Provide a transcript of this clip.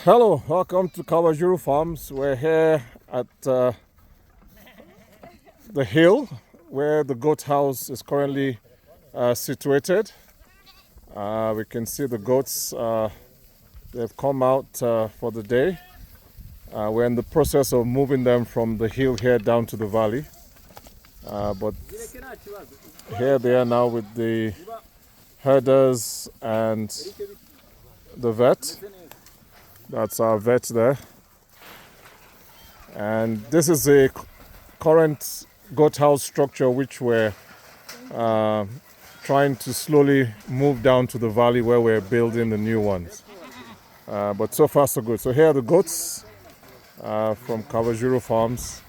Hello, welcome to Kawajuru Farms. We're here at the hill where the goat house is currently situated. We can see the goats, they've come out for the day. We're in the process of moving them from the hill here down to the valley. But here they are now with the herders and the vet. That's our vet there. And this is a current goat house structure which we're trying to slowly move down to the valley where we're building the new ones. But so far so good. So here are the goats from Kawajuru Farms.